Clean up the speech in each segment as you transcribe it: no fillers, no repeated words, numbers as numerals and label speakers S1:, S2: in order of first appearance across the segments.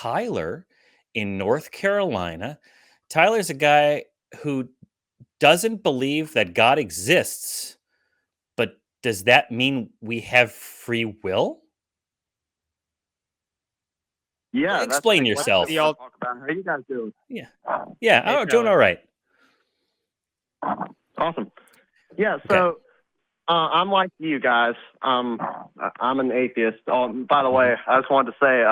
S1: Tyler in North Carolina. Tyler's a guy who doesn't believe that God exists, but does that mean we have free will?
S2: Yeah,
S1: Explain yourself.
S2: That's what I want to talk about. How are you guys doing?
S1: Yeah, I'm doing all right.
S2: Awesome. Yeah, so I'm like you guys. I'm an atheist. Oh, by the way, I just wanted to say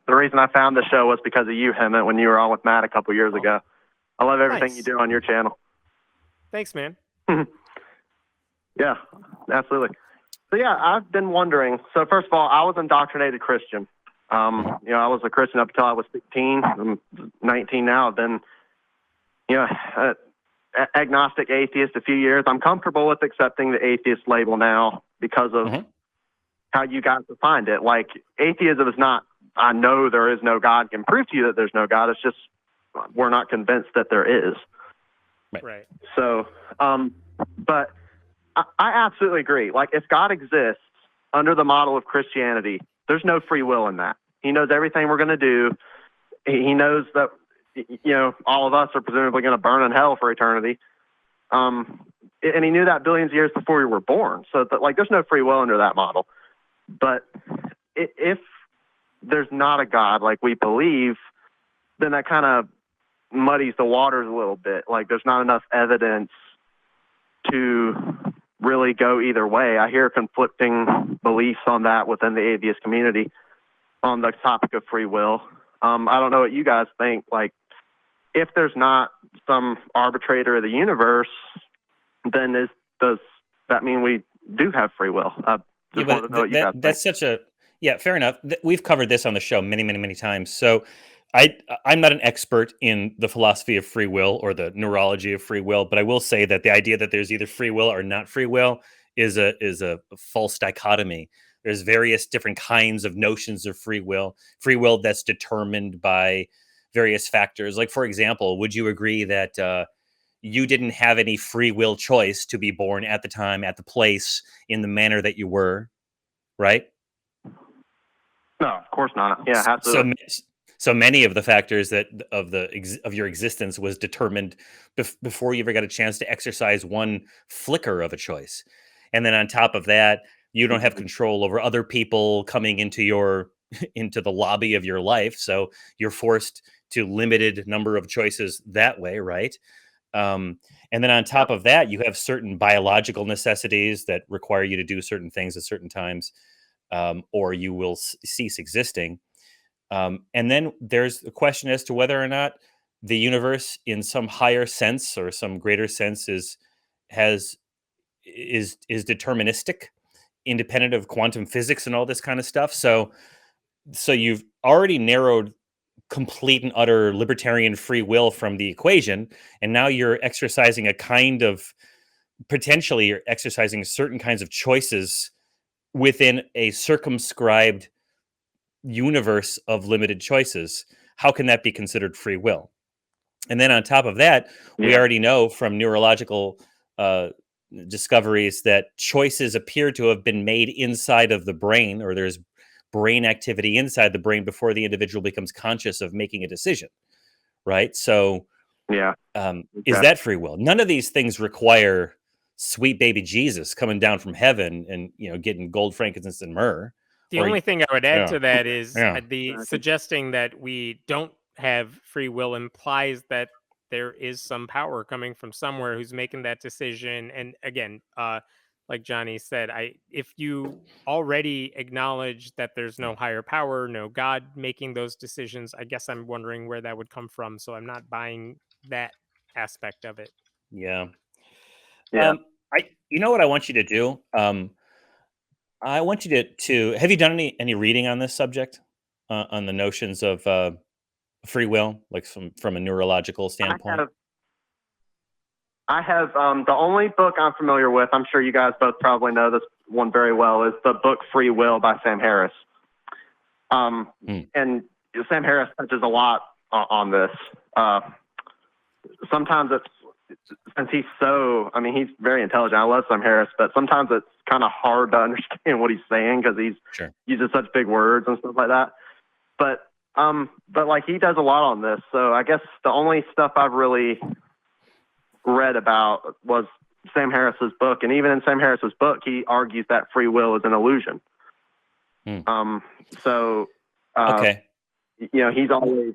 S2: the reason I found the show was because of you, Hemant, when you were on with Matt a couple years ago. I love everything you do on your channel.
S3: Thanks, man.
S2: Yeah, absolutely. So yeah, I've been wondering. So first of all, I was indoctrinated Christian. I was a Christian up until I was 16. I'm 19 now. I've been, agnostic atheist a few years. I'm comfortable with accepting the atheist label now because of how you guys defined it. Like, atheism is not, I know there is no God, can prove to you that there's no God. It's just, we're not convinced that there is.
S3: Right.
S2: So, but I absolutely agree. Like, if God exists under the model of Christianity, there's no free will in that. He knows everything we're going to do. He knows that, all of us are presumably going to burn in hell for eternity. And he knew that billions of years before we were born. So there's no free will under that model. But if there's not a God like we believe, then that kind of muddies the waters a little bit. Like, there's not enough evidence to really go either way. I hear conflicting beliefs on that within the atheist community on the topic of free will. I don't know what you guys think. Like, if there's not some arbitrator of the universe, then does that mean we do have free will? Just want to know what you guys think.
S1: That's such a fair enough. We've covered this on the show many, many, many times. So I'm not an expert in the philosophy of free will or the neurology of free will, but I will say that the idea that there's either free will or not free will is a false dichotomy. There's various different kinds of notions of free will that's determined by various factors. Like, for example, would you agree that you didn't have any free will choice to be born at the time, at the place, in the manner that you were, right?
S2: No, of course not. Yeah, absolutely.
S1: So many of the factors of your existence was determined before you ever got a chance to exercise one flicker of a choice. And then on top of that, you don't have control over other people coming into the lobby of your life. So you're forced to limited number of choices that way, right? And then on top of that, you have certain biological necessities that require you to do certain things at certain times, or you will cease existing. And then there's the question as to whether or not the universe, in some higher sense or some greater sense, is deterministic, independent of quantum physics and all this kind of stuff. So you've already narrowed complete and utter libertarian free will from the equation, and now you're exercising potentially you're exercising certain kinds of choices within a circumscribed universe of limited choices. How can that be considered free will? And then on top of that, we already know from neurological discoveries that choices appear to have been made inside of the brain, or there's brain activity inside the brain before the individual becomes conscious of making a decision, right? So is that free will? None of these things require sweet baby Jesus coming down from heaven and getting gold, frankincense, and myrrh.
S3: The only thing I would add to that is the suggesting that we don't have free will implies that there is some power coming from somewhere who's making that decision. And again, like Johnny said, if you already acknowledge that there's no higher power, no God making those decisions, I guess I'm wondering where that would come from. So I'm not buying that aspect of it.
S1: Yeah. You know what I want you to do? I want you to have you done any reading on this subject, on the notions of free will, like from a neurological standpoint?
S2: I have the only book I'm familiar with, I'm sure you guys both probably know this one very well, is the book Free Will by Sam Harris. And Sam Harris touches a lot on this. Sometimes since he's he's very intelligent. I love Sam Harris, but sometimes it's kind of hard to understand what he's saying because he's uses such big words and stuff like that. But But like he does a lot on this, so I guess the only stuff I've really read about was Sam Harris's book, and even in Sam Harris's book, he argues that free will is an illusion. So,
S1: okay,
S2: he's always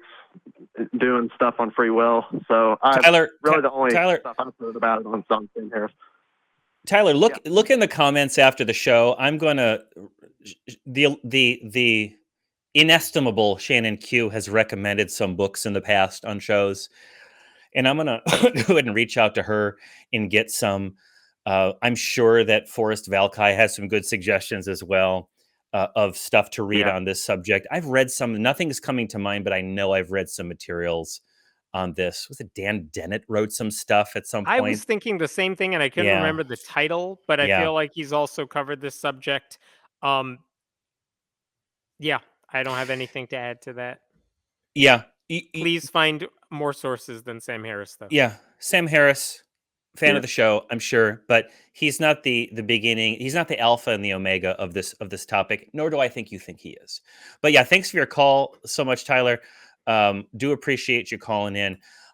S2: doing stuff on free will. So,
S1: Tyler,
S2: the only
S1: Tyler,
S2: stuff I've heard about it on Sam Harris.
S1: Tyler, look in the comments after the show. I'm gonna the inestimable Shannon Q has recommended some books in the past on shows, and I'm gonna go ahead and reach out to her and get some. I'm sure that Forrest Valkai has some good suggestions as well of stuff to read on this subject. I've read some. Nothing's coming to mind, but I know I've read some materials on this. Was it Dan Dennett wrote some stuff at some point?
S3: I was thinking the same thing, and I couldn't remember the title, but I feel like he's also covered this subject. Yeah, I don't have anything to add to that.
S1: Yeah.
S3: Please find more sources than Sam Harris, though.
S1: Yeah, Sam Harris, fan of the show, I'm sure, but he's not the beginning. He's not the alpha and the omega of this topic, nor do I think you think he is. But yeah, thanks for your call so much, Tyler. Do appreciate you calling in.